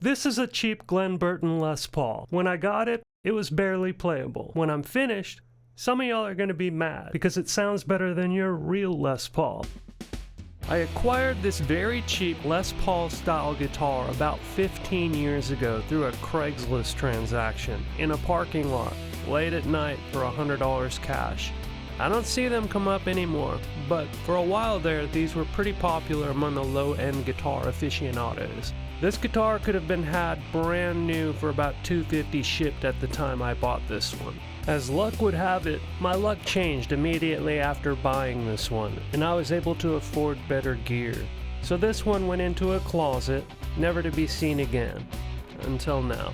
This is a cheap Glen Burton Les Paul. When I got it, it was barely playable. When I'm finished, some of y'all are going to be mad because it sounds better than your real Les Paul. I acquired this very cheap Les Paul style guitar about 15 years ago through a Craigslist transaction in a parking lot late at night for $100 cash. I don't see them come up anymore, but for a while there these were pretty popular among the low-end guitar aficionados. This guitar could have been had brand new for about $250 shipped at the time I bought this one. As luck would have it, my luck changed immediately after buying this one, and I was able to afford better gear. So this one went into a closet, never to be seen again. Until now.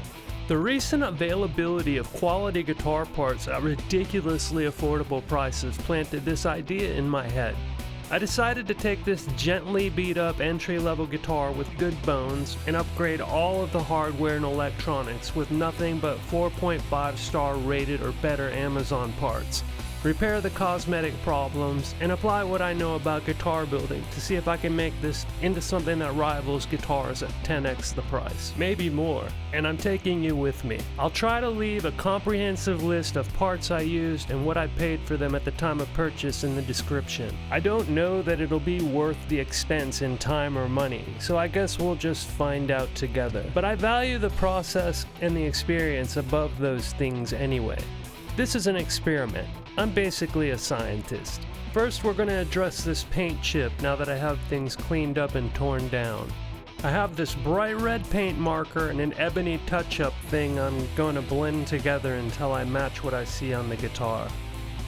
The recent availability of quality guitar parts at ridiculously affordable prices planted this idea in my head. I decided to take this gently beat up entry-level guitar with good bones and upgrade all of the hardware and electronics with nothing but 4.5 star rated or better Amazon parts. Repair the cosmetic problems and apply what I know about guitar building to see if I can make this into something that rivals guitars at 10x the price, maybe more, and I'm taking you with me. I'll try to leave a comprehensive list of parts I used and what I paid for them at the time of purchase in the description. I don't know that it'll be worth the expense in time or money, so I guess we'll just find out together. But I value the process and the experience above those things anyway. This is an experiment. I'm basically a scientist. First, we're going to address this paint chip now that I have things cleaned up and torn down. I have this bright red paint marker and an ebony touch-up thing I'm going to blend together until I match what I see on the guitar.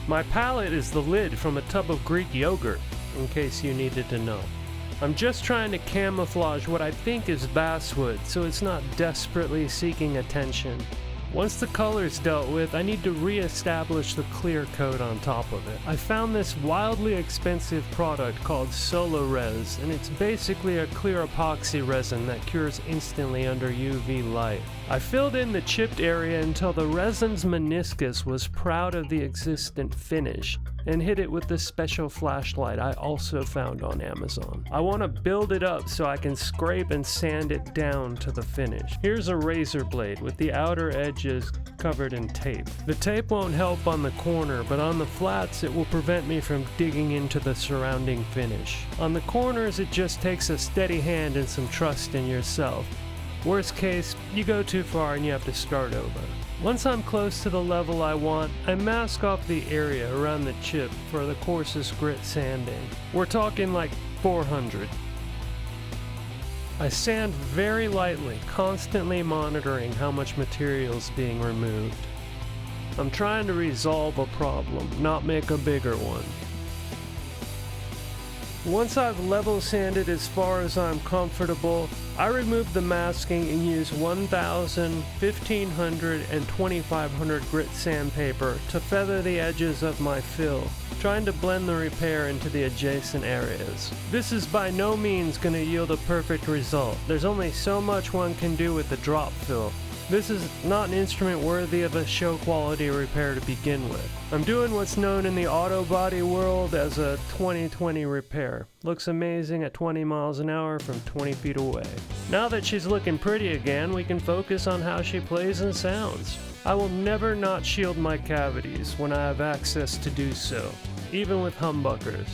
My palette is the lid from a tub of Greek yogurt, in case you needed to know. I'm just trying to camouflage what I think is basswood so it's not desperately seeking attention. Once the color is dealt with, I need to re-establish the clear coat on top of it. I found this wildly expensive product called Solo Res, and it's basically a clear epoxy resin that cures instantly under UV light. I filled in the chipped area until the resin's meniscus was proud of the existent finish, and hit it with this special flashlight I also found on Amazon. I want to build it up so I can scrape and sand it down to the finish. Here's a razor blade with the outer edges covered in tape. The tape won't help on the corner, but on the flats it will prevent me from digging into the surrounding finish. On the corners it just takes a steady hand and some trust in yourself. Worst case, you go too far and you have to start over. Once I'm close to the level I want, I mask off the area around the chip for the coarsest grit sanding. We're talking like 400. I sand very lightly, constantly monitoring how much material is being removed. I'm trying to resolve a problem, not make a bigger one. Once I've level sanded as far as I'm comfortable, I remove the masking and use 1000, 1500, and 2500 grit sandpaper to feather the edges of my fill, trying to blend the repair into the adjacent areas. This is by no means going to yield a perfect result. There's only so much one can do with the drop fill. This is not an instrument worthy of a show quality repair to begin with. I'm doing what's known in the auto body world as a 20/20 repair. Looks amazing at 20 miles an hour from 20 feet away. Now that she's looking pretty again, we can focus on how she plays and sounds. I will never not shield my cavities when I have access to do so, even with humbuckers.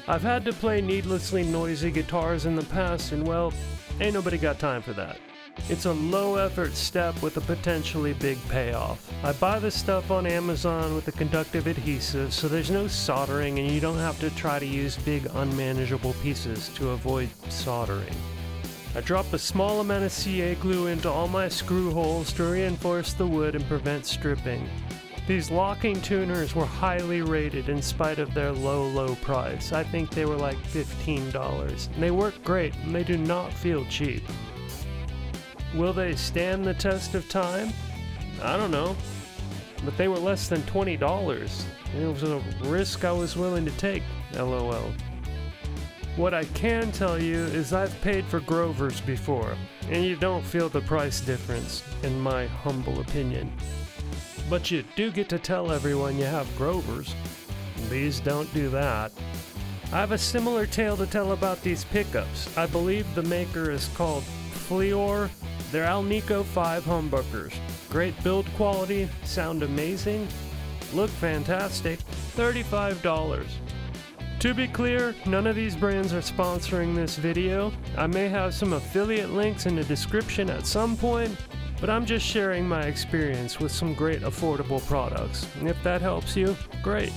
I've had to play needlessly noisy guitars in the past and well, ain't nobody got time for that. It's a low-effort step with a potentially big payoff. I buy this stuff on Amazon with a conductive adhesive, so there's no soldering and you don't have to try to use big unmanageable pieces to avoid soldering. I drop a small amount of CA glue into all my screw holes to reinforce the wood and prevent stripping. These locking tuners were highly rated in spite of their low price. I think they were like $15. And they work great and they do not feel cheap. Will they stand the test of time? I don't know. But they were less than $20. And it was a risk I was willing to take, LOL. What I can tell you is I've paid for Grovers before, and you don't feel the price difference, in my humble opinion. But you do get to tell everyone you have Grovers. These don't do that. I have a similar tale to tell about these pickups. I believe the maker is called Fleor. They're Alnico 5 humbuckers. Great build quality, sound amazing, look fantastic, $35. To be clear, none of these brands are sponsoring this video. I may have some affiliate links in the description at some point, but I'm just sharing my experience with some great affordable products. And if that helps you, great.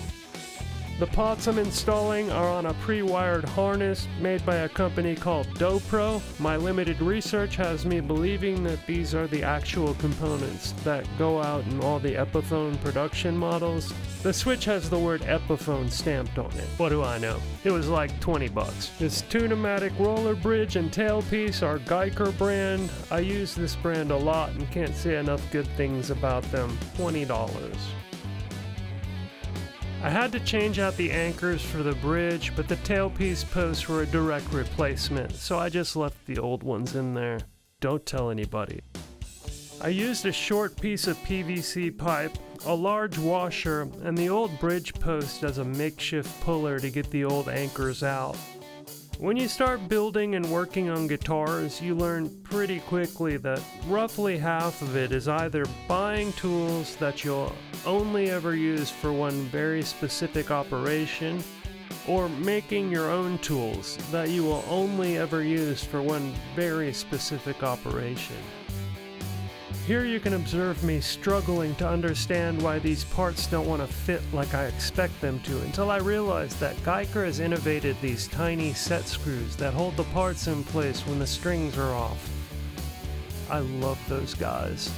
The pots I'm installing are on a pre-wired harness made by a company called DoPro. My limited research has me believing that these are the actual components that go out in all the Epiphone production models. The switch has the word Epiphone stamped on it. What do I know? It was like 20 bucks. This two-pneumatic roller bridge and tailpiece are Geiger brand. I use this brand a lot and can't say enough good things about them. $20. I had to change out the anchors for the bridge, but the tailpiece posts were a direct replacement, so I just left the old ones in there. Don't tell anybody. I used a short piece of PVC pipe, a large washer, and the old bridge post as a makeshift puller to get the old anchors out. When you start building and working on guitars, you learn pretty quickly that roughly half of it is either buying tools that you'll only ever use for one very specific operation, or making your own tools that you will only ever use for one very specific operation. Here you can observe me struggling to understand why these parts don't want to fit like I expect them to, until I realized that Geiger has innovated these tiny set screws that hold the parts in place when the strings are off. I love those guys.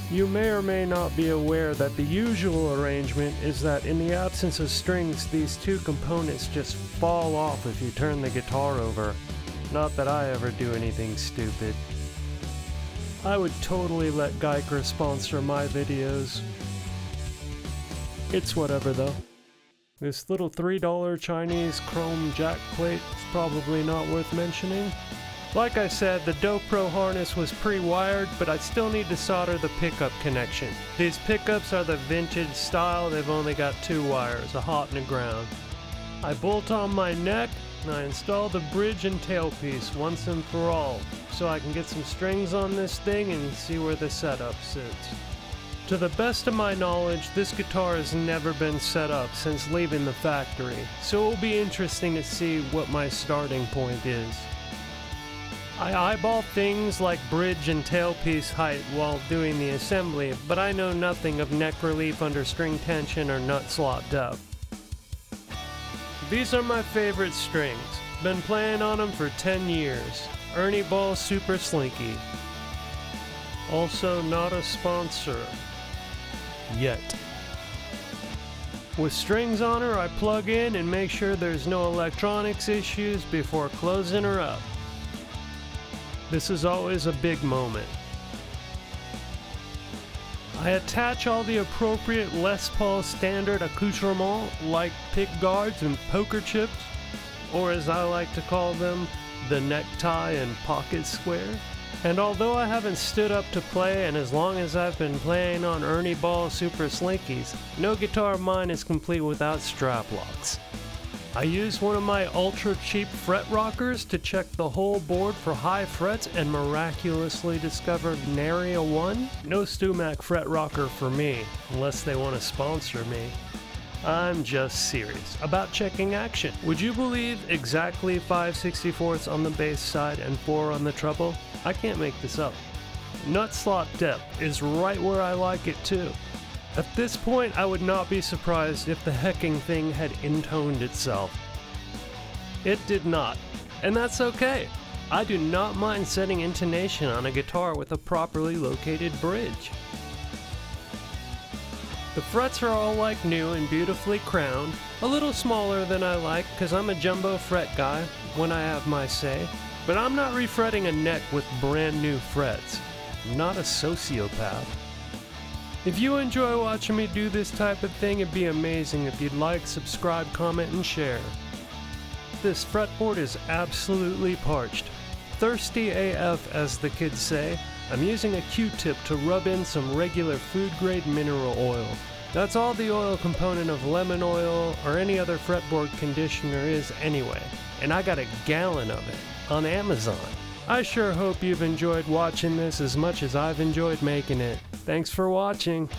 You may or may not be aware that the usual arrangement is that in the absence of strings, these two components just fall off if you turn the guitar over. Not that I ever do anything stupid. I would totally let Geiger sponsor my videos. It's whatever though. This little $3 Chinese chrome jack plate is probably not worth mentioning. Like I said, the DoPro harness was pre-wired, but I still need to solder the pickup connection. These pickups are the vintage style. They've only got 2 wires, a hot and a ground. I bolt on my neck and I install the bridge and tailpiece once and for all, so I can get some strings on this thing and see where the setup sits. To the best of my knowledge, this guitar has never been set up since leaving the factory, so it will be interesting to see what my starting point is. I eyeball things like bridge and tailpiece height while doing the assembly, but I know nothing of neck relief under string tension or nut slot depth. These are my favorite strings. Been playing on them for 10 years. Ernie Ball Super Slinky. Also not a sponsor. Yet. With strings on her, I plug in and make sure there's no electronics issues before closing her up. This is always a big moment. I attach all the appropriate Les Paul standard accoutrements like pick guards and poker chips, or as I like to call them, the necktie and pocket square. And although I haven't stood up to play, and as long as I've been playing on Ernie Ball Super Slinkies, no guitar of mine is complete without strap locks. I used one of my ultra cheap fret rockers to check the whole board for high frets and miraculously discovered nary a one. No Stumac fret rocker for me, unless they want to sponsor me. I'm just serious about checking action. Would you believe exactly 5/64 on the bass side and 4 on the treble? I can't make this up. Nut slot depth is right where I like it too. At this point, I would not be surprised if the hecking thing had intoned itself. It did not, and that's okay. I do not mind setting intonation on a guitar with a properly located bridge. The frets are all like new and beautifully crowned, a little smaller than I like because I'm a jumbo fret guy when I have my say, but I'm not refretting a neck with brand new frets. I'm not a sociopath. If you enjoy watching me do this type of thing, it'd be amazing if you'd like, subscribe, comment, and share. This fretboard is absolutely parched. Thirsty AF, as the kids say. I'm using a Q-tip to rub in some regular food-grade mineral oil. That's all the oil component of lemon oil or any other fretboard conditioner is anyway, and I got a gallon of it on Amazon. I sure hope you've enjoyed watching this as much as I've enjoyed making it. Thanks for watching.